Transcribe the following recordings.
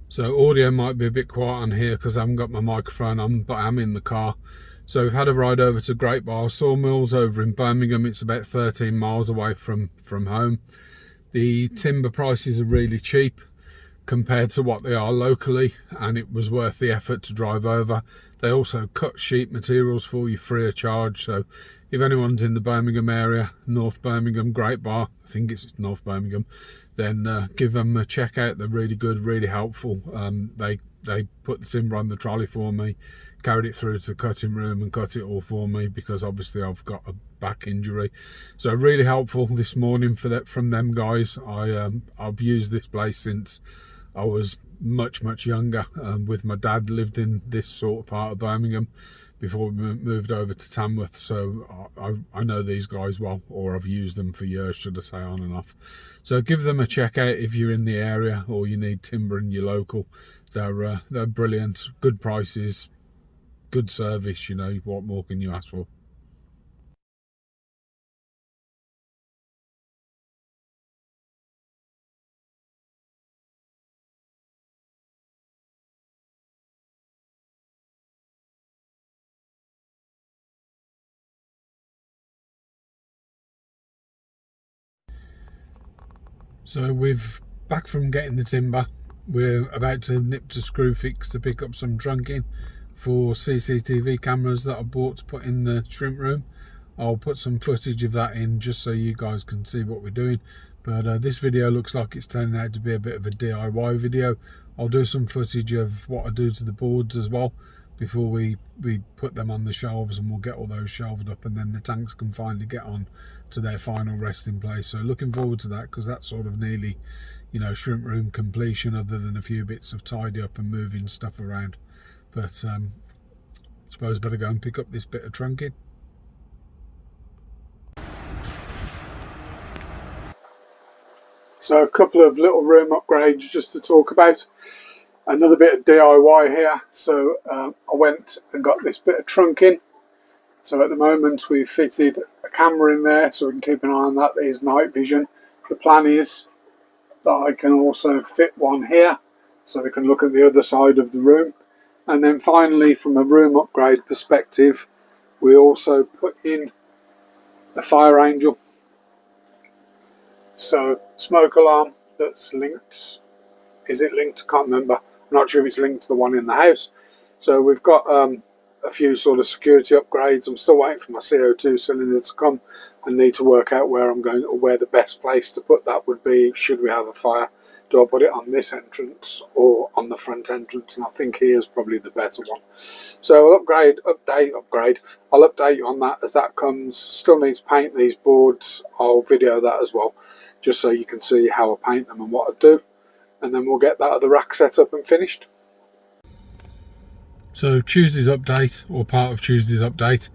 So audio might be a bit quiet on here because I haven't got my microphone on, but I'm in the car. So we've had a ride over to Great Bar Sawmills over in Birmingham. It's about 13 miles away from home. The timber prices are really cheap compared to what they are locally, and it was worth the effort to drive over. They also cut sheet materials for you free of charge, so if anyone's in the Birmingham area, North Birmingham, Great Bar, I think it's North Birmingham, then give them a check out. They're really good, really helpful. They put the timber on the trolley for me, carried it through to the cutting room and cut it all for me, because obviously I've got a back injury. So really helpful this morning from them guys. I've used this place since I was much younger. With my dad, lived in this sort of part of Birmingham before we moved over to Tamworth, so I know these guys well, or I've used them for years, should I say, on and off. So give them a check out if you're in the area or you need timber in your local. They're brilliant, good prices, good service. You know, what more can you ask for? So we've back from getting the timber. We're about to nip to Screwfix to pick up some trunking for CCTV cameras that I bought to put in the shrimp room. I'll put some footage of that in just so you guys can see what we're doing. But this video looks like it's turning out to be a bit of a DIY video. I'll do some footage of what I do to the boards as well before we put them on the shelves, and we'll get all those shelved up, and then the tanks can finally get on to their final resting place. So looking forward to that, because that's sort of nearly, you know, shrimp room completion, other than a few bits of tidy up and moving stuff around. But I suppose better go and pick up this bit of trunking. So a couple of little room upgrades just to talk about. Another bit of DIY here. So I went and got this bit of trunking. So at the moment we've fitted a camera in there so we can keep an eye on that. There's night vision. The plan is that I can also fit one here so we can look at the other side of the room. And then finally, from a room upgrade perspective, we also put in the fire angel. So smoke alarm that's linked. Is it linked? I can't remember. I'm not sure if it's linked to the one in the house. So we've got a few sort of security upgrades. I'm still waiting for my CO2 cylinder to come and need to work out where I'm going, or where the best place to put that would be should we have a fire. Do I put it on this entrance or on the front entrance? And I think here's probably the better one. So I'll upgrade. I'll update you on that as that comes. Still need to paint these boards. I'll video that as well, just so you can see how I paint them and what I do. And then we'll get that other rack set up and finished. So Tuesday's update, or part of Tuesday's update,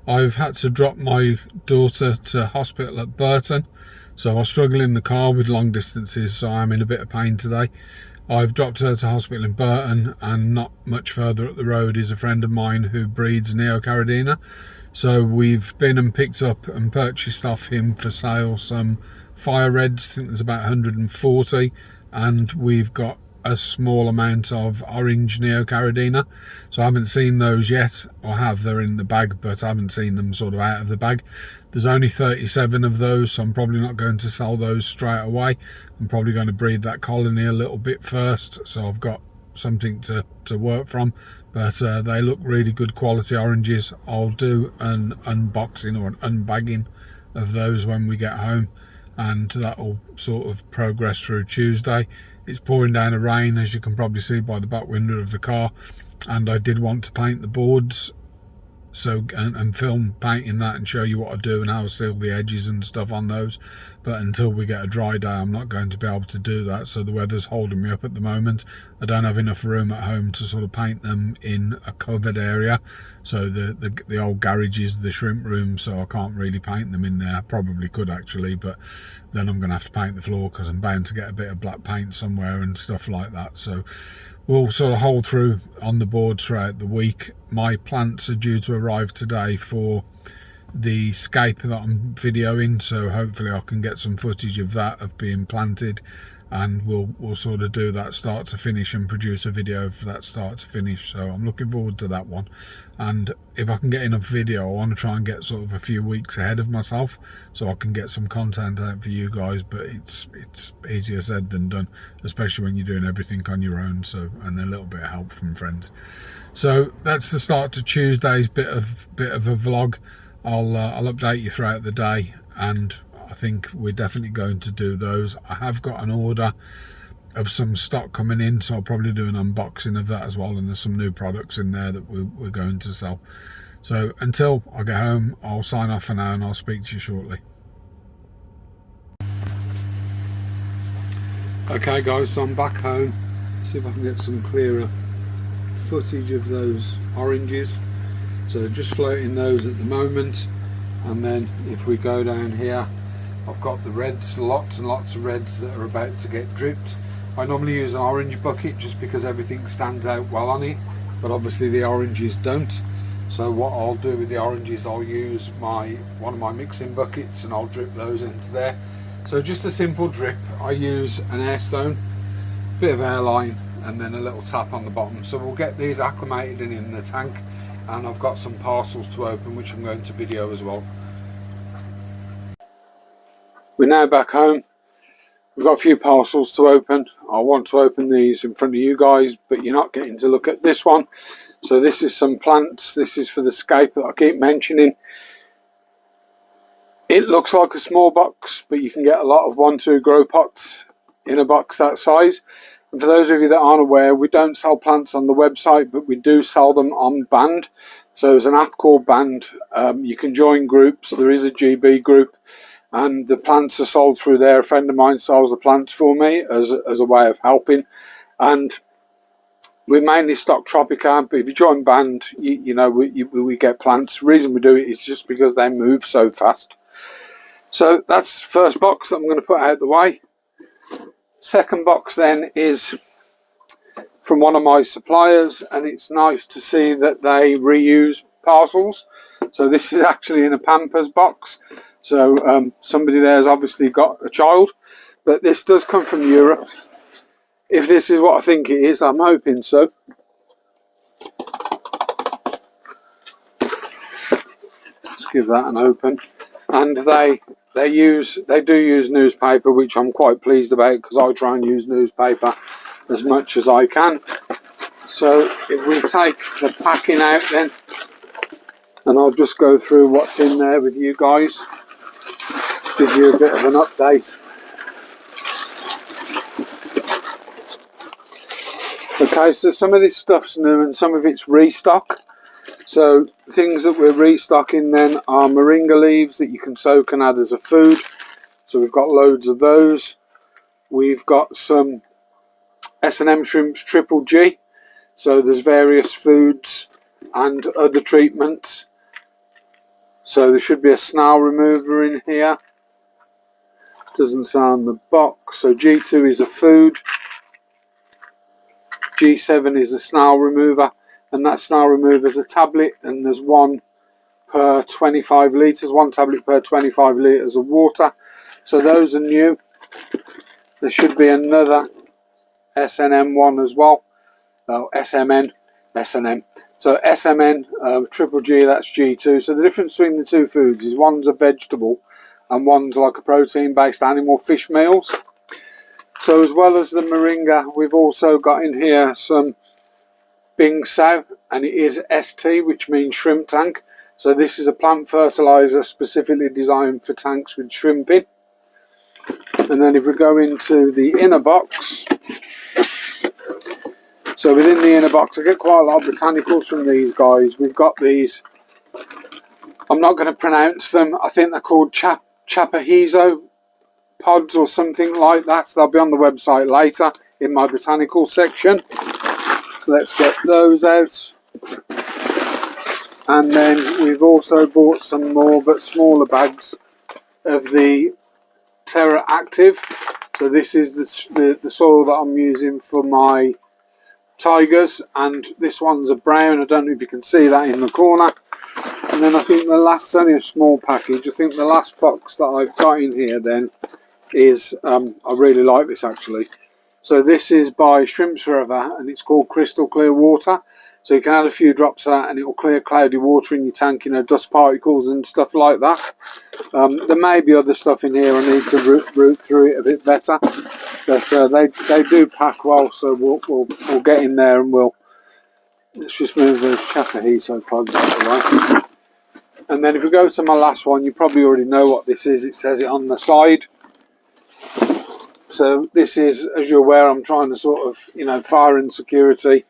I've had to drop my daughter to hospital at Burton. So I struggle in the car with long distances, so I'm in a bit of pain today. I've dropped her to hospital in Burton, and not much further up the road is a friend of mine who breeds Neocaridina. So we've been and picked up and purchased off him for sale some fire reds. I think there's about 140, and we've got a small amount of orange Neocaridina. So I haven't seen those yet, or have, they're in the bag, but I haven't seen them sort of out of the bag. There's only 37 of those, so I'm probably not going to sell those straight away. I'm probably going to breed that colony a little bit first, so I've got something to work from. But they look really good quality oranges. I'll do an unboxing or an unbagging of those when we get home, and that will sort of progress through Tuesday. It's pouring down a rain, as you can probably see by the back window of the car, and I did want to paint the boards, so and film painting that and show you what I do and how I seal the edges and stuff on those. But until we get a dry day, I'm not going to be able to do that. So the weather's holding me up at the moment. I don't have enough room at home to sort of paint them in a covered area. So the old garage is the shrimp room, so I can't really paint them in there. I probably could actually, but then I'm going to have to paint the floor because I'm bound to get a bit of black paint somewhere and stuff like that. So we'll sort of hold through on the boards throughout the week. My plants are due to arrive today for the scape that I'm videoing, so hopefully I can get some footage of that, of being planted, and we'll sort of do that start to finish and produce a video for that start to finish. So I'm looking forward to that one, and if I can get enough video, I want to try and get sort of a few weeks ahead of myself so I can get some content out for you guys. But it's easier said than done, especially when you're doing everything on your own, so, and a little bit of help from friends. So that's the start to Tuesday's bit of a vlog. I'll update you throughout the day, and I think we're definitely going to do those. I have got an order of some stock coming in, so I'll probably do an unboxing of that as well, and there's some new products in there that we're going to sell. So until I get home, I'll sign off for now, and I'll speak to you shortly. Okay guys, so I'm back home. See if I can get some clearer footage of those oranges. So just floating those at the moment, and then if we go down here, I've got the reds, lots and lots of reds that are about to get dripped. I normally use an orange bucket just because everything stands out well on it, but obviously the oranges don't. So what I'll do with the oranges, I'll use one of my mixing buckets and I'll drip those into there. So just a simple drip. I use an air stone, bit of airline, and then a little tap on the bottom. So we'll get these acclimated in the tank, and I've got some parcels to open which I'm going to video as well. We're now back home. We've got a few parcels to open. I want to open these in front of you guys, but you're not getting to look at this one. So this is some plants. This is for the scape that I keep mentioning. It looks like a small box, but you can get a lot of 1-2 grow pots in a box that size. And for those of you that aren't aware, we don't sell plants on the website, but we do sell them on Band. So there's an app called Band. You can join groups. There is a GBee group, and the plants are sold through there. A friend of mine sells the plants for me as a way of helping. And we mainly stock tropica, but if you join Band, you know, we get plants. The reason we do it is just because they move so fast. So that's the first box that I'm going to put out the way. Second box then is from one of my suppliers, and it's nice to see that they reuse parcels. So this is actually in a Pampers box. So somebody there's obviously got a child, but this does come from Europe. If this is what I think it is, I'm hoping so. Let's give that an open. And they do use newspaper, which I'm quite pleased about, because I try and use newspaper as much as I can. So if we take the packing out then, and I'll just go through what's in there with you guys, give you a bit of an update. Okay, so some of this stuff's new and some of it's restock. So things that we're restocking then are moringa leaves that you can soak and add as a food. So we've got loads of those. We've got some S&M shrimps triple G. So there's various foods and other treatments. So there should be a snail remover in here. Doesn't say on the box. So G2 is a food. G7 is a snail remover. And that snail remover is a tablet, and there's one per 25 litres, one tablet per 25 litres of water. So those are new. There should be another S&M one as well. Oh, SMN, S&M. So SMN, triple G, that's G2. So the difference between the two foods is one's a vegetable and one's like a protein-based animal fish meals. So as well as the moringa, we've also got in here some Bing Sao, and it is ST, which means shrimp tank. So this is a plant fertilizer specifically designed for tanks with shrimp in. And then if we go into the inner box, so within the inner box I get quite a lot of botanicals from these guys. We've got these, I'm not going to pronounce them, I think they're called Chapahizo pods or something like that. So they'll be on the website later in my botanical section. So let's get those out. And then we've also bought some more but smaller bags of the Terra Active. So this is the soil that I'm using for my tigers, and this one's a brown. I don't know if you can see that in the corner. And then I think the last, only a small package, I think the last box that I've got in here then is, I really like this actually. So this is by Shrimps Forever, and it's called Crystal Clear Water. So you can add a few drops of that and it will clear cloudy water in your tank, you know, dust particles and stuff like that. There may be other stuff in here I need to root through it a bit better, but they do pack well, so we'll get in there and let's just move those Chakahito plugs out of the way. And then if we go to my last one, you probably already know what this is. It says it on the side. So this is, as you're aware, I'm trying to sort of, you know, fire and security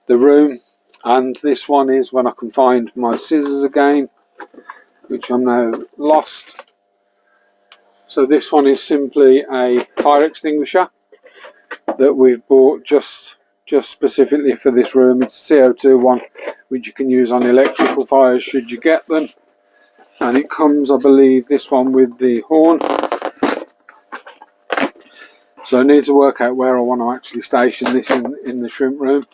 the room. And this one is when I can find my scissors again, which I'm now lost. So this one is simply a fire extinguisher that we've bought just specifically for this room. It's a CO2 one, which you can use on electrical fires should you get them. And it comes, I believe, this one with the horn. So I need to work out where I want to actually station this in the shrimp room.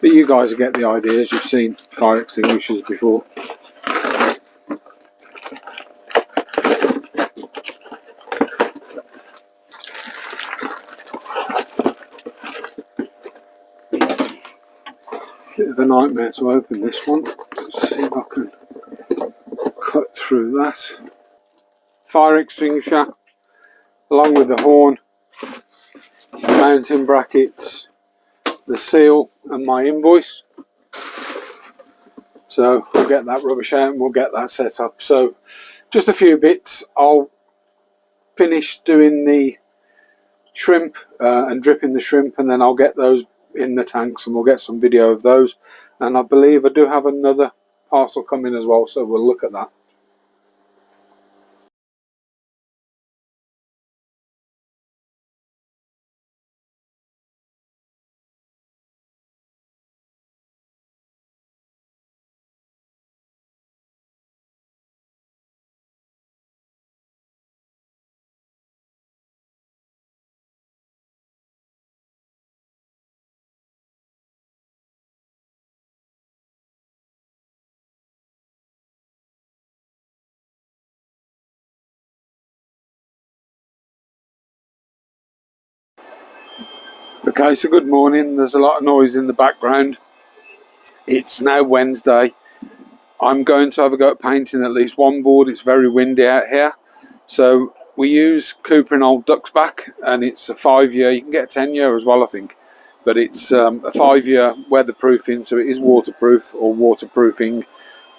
But you guys will get the ideas. You've seen fire extinguishers before. Bit of a nightmare to open this one. Let's see if I can cut through that. Fire extinguisher, along with the horn, mounting brackets, the seal and my invoice. So we'll get that rubbish out and we'll get that set up. So just a few bits. I'll finish doing the shrimp and dripping the shrimp, and then I'll get those in the tanks and we'll get some video of those. And I believe I do have another parcel coming as well, so we'll look at that. Okay, so good morning. There's a lot of noise in the background. It's now Wednesday. I'm going to have a go at painting at least one board. It's very windy out here. So we use Cooper and Old Duck's Back, and it's a 5-year. You can get a 10-year as well, I think. But it's a 5-year weatherproofing, so it is waterproof or waterproofing.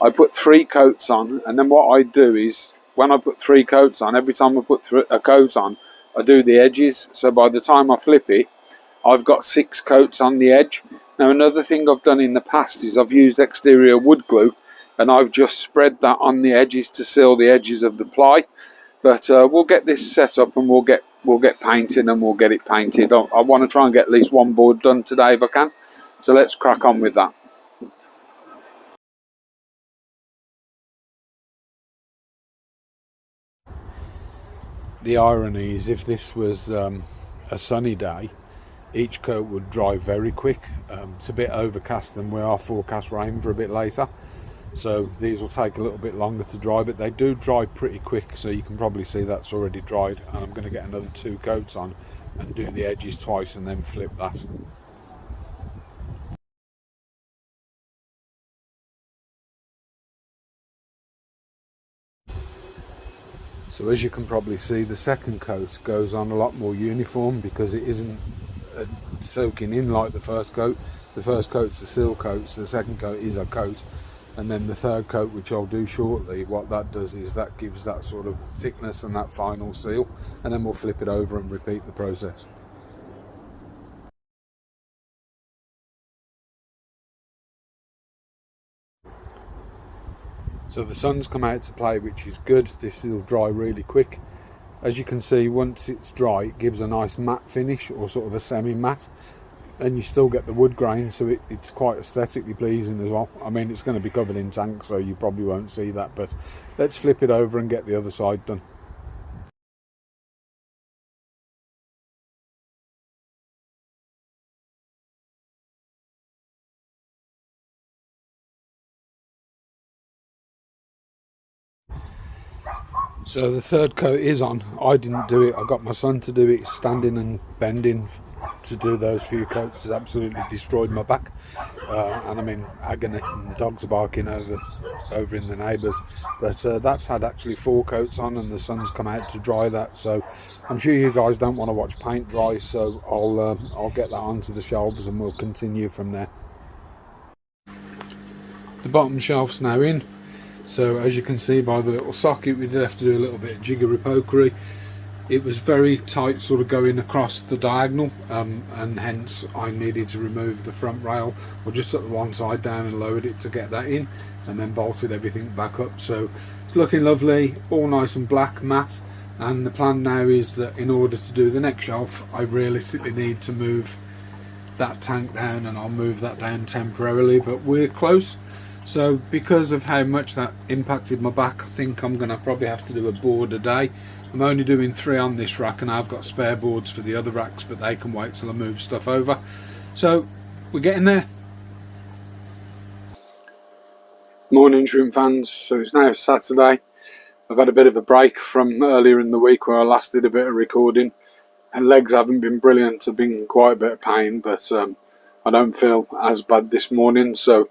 I put 3 coats on, and then what I do is, when I put 3 coats on, every time I put a coat on, I do the edges. So by the time I flip it, I've got 6 coats on the edge. Now another thing I've done in the past is I've used exterior wood glue, and I've just spread that on the edges to seal the edges of the ply. But we'll get this set up and we'll get painting and we'll get it painted. I want to try and get at least one board done today if I can. So let's crack on with that. The irony is, if this was a sunny day, each coat would dry very quick. It's a bit overcast and we are forecast rain for a bit later, so these will take a little bit longer to dry, but they do dry pretty quick. So you can probably see that's already dried, and I'm going to get another 2 coats on and do the edges twice and then flip that. So as you can probably see, the second coat goes on a lot more uniform because it isn't soaking in like the first coat. The first coat's a seal coat, so the second coat is a coat, and then the third coat, which I'll do shortly, what that does is that gives that sort of thickness and that final seal, and then we'll flip it over and repeat the process. So the sun's come out to play, which is good. This will dry really quick. As you can see, once it's dry, it gives a nice matte finish, or sort of a semi-matte, and you still get the wood grain, so it's quite aesthetically pleasing as well. I mean, it's going to be covered in tank, so you probably won't see that, but let's flip it over and get the other side done. So the third coat is on. I didn't do it, I got my son to do it. Standing and bending to do those few coats has absolutely destroyed my back, and I'm in agony, and the dogs are barking over in the neighbours. But that's had actually 4 coats on, and the sun's come out to dry that, so I'm sure you guys don't want to watch paint dry, so I'll get that onto the shelves and we'll continue from there. The bottom shelf's now in. So as you can see by the little socket, we did have to do a little bit of jiggery pokery. It was very tight, sort of going across the diagonal, and hence I needed to remove the front rail, or just at the one side down, and lowered it to get that in, and then bolted everything back up. So it's looking lovely, all nice and black matte. And the plan now is that in order to do the next shelf, I realistically need to move that tank down, and I'll move that down temporarily, but we're close. So because of how much that impacted my back, I think I'm going to probably have to do a board a day. I'm only doing 3 on this rack, and I've got spare boards for the other racks, but they can wait till I move stuff over. So we're getting there. Morning shrimp fans. So it's now Saturday. I've had a bit of a break from earlier in the week where I last did a bit of recording, and legs haven't been brilliant. I've been in quite a bit of pain, but I don't feel as bad this morning. So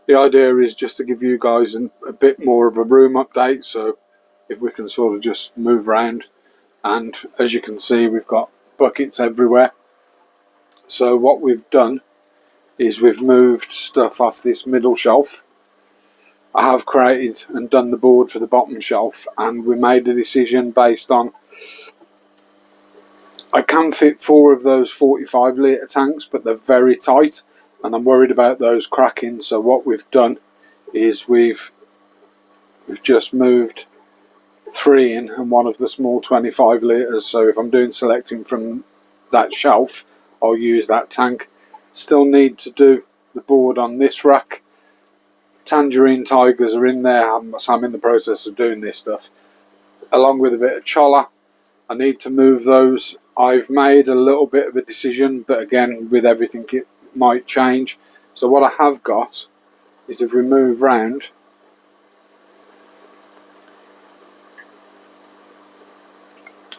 the idea is just to give you guys a bit more of a room update, so if we can sort of just move around. And as you can see, we've got buckets everywhere. So what we've done is we've moved stuff off this middle shelf. I have created and done the board for the bottom shelf, and we made a decision based on I can fit 4 of those 45 litre tanks, but they're very tight, and I'm worried about those cracking. So what we've done is we've just moved 3 in, and 1 of the small 25 litres. So if I'm doing selecting from that shelf, I'll use that tank. Still need to do the board on this rack. Tangerine tigers are in there, so I'm in the process of doing this stuff, along with a bit of cholla. I need to move those. I've made a little bit of a decision, but again, with everything it might change. So what I have got is, if we move round,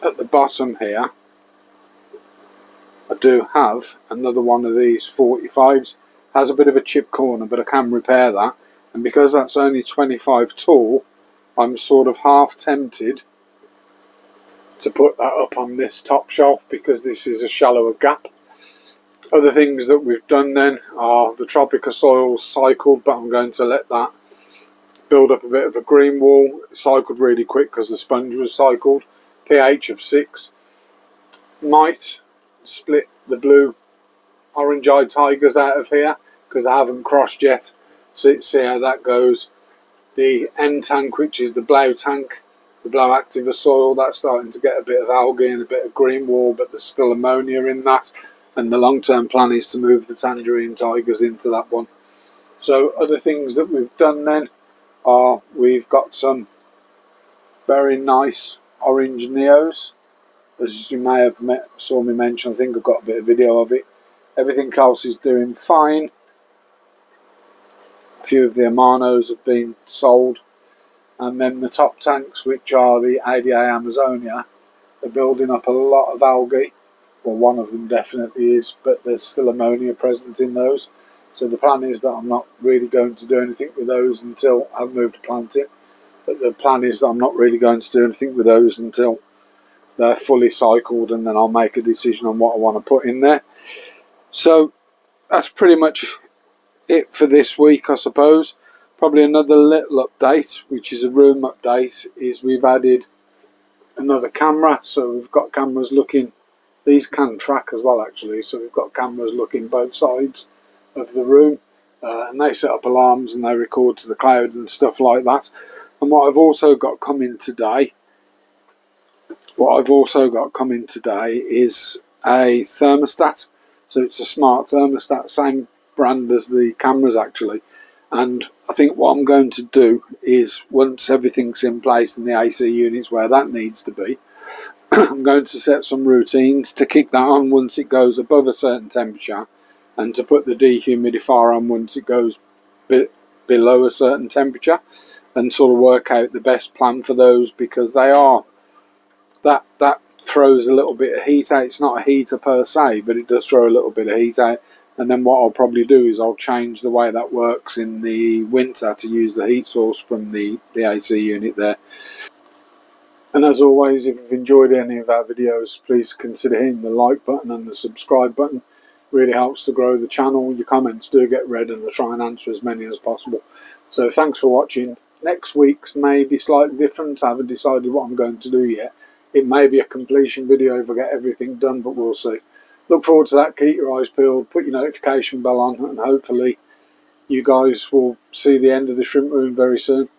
at the bottom here, I do have another one of these 45s. Has a bit of a chip corner, but I can repair that. And because that's only 25 tall, I'm sort of half tempted to put that up on this top shelf, because this is a shallower gap. Other things that we've done then are the tropica soils cycled, but I'm going to let that build up a bit of a green wall. It cycled really quick because the sponge was cycled. pH of 6. Might split the blue orange-eyed tigers out of here because I haven't crossed yet. See how that goes. The end tank, which is the Blau tank, the Blau Activa soil, that's starting to get a bit of algae and a bit of green wall, but there's still ammonia in that. And the long-term plan is to move the tangerine tigers into that one. So other things that we've done then are we've got some very nice orange neos, as you may have saw me mention. I think I've got a bit of video of it. Everything else is doing fine. A few of the Amanos have been sold, and then the top tanks, which are the ADA Amazonia, are building up a lot of algae. Well, one of them definitely is, but there's still ammonia present in those. So the plan is that I'm not really going to do anything with those until I've moved to planting. But the plan is that I'm not really going to do anything with those until they're fully cycled, and then I'll make a decision on what I want to put in there. So that's pretty much it for this week, I suppose. Probably another little update, which is a room update, is we've added another camera. So we've got cameras looking, these can track as well actually, so we've got cameras looking both sides of the room, and they set up alarms and they record to the cloud and stuff like that. And what I've also got coming today is a thermostat. So it's a smart thermostat, same brand as the cameras actually. And I think what I'm going to do is, once everything's in place and the AC unit's where that needs to be, I'm going to set some routines to kick that on once it goes above a certain temperature, and to put the dehumidifier on once it goes below a certain temperature. and sort of work out the best plan for those, because they are, that throws a little bit of heat out. It's not a heater per se, but it does throw a little bit of heat out. And then what I'll probably do is I'll change the way that works in the winter to use the heat source from the AC unit there. And as always, if you've enjoyed any of our videos, please consider hitting the like button and the subscribe button. It really helps to grow the channel. Your comments do get read, and I'll try and answer as many as possible. So thanks for watching. Next week's may be slightly different. I haven't decided what I'm going to do yet. It may be a completion video if I get everything done, but we'll see. Look forward to that. Keep your eyes peeled, put your notification bell on, and hopefully you guys will see the end of the shrimp room very soon.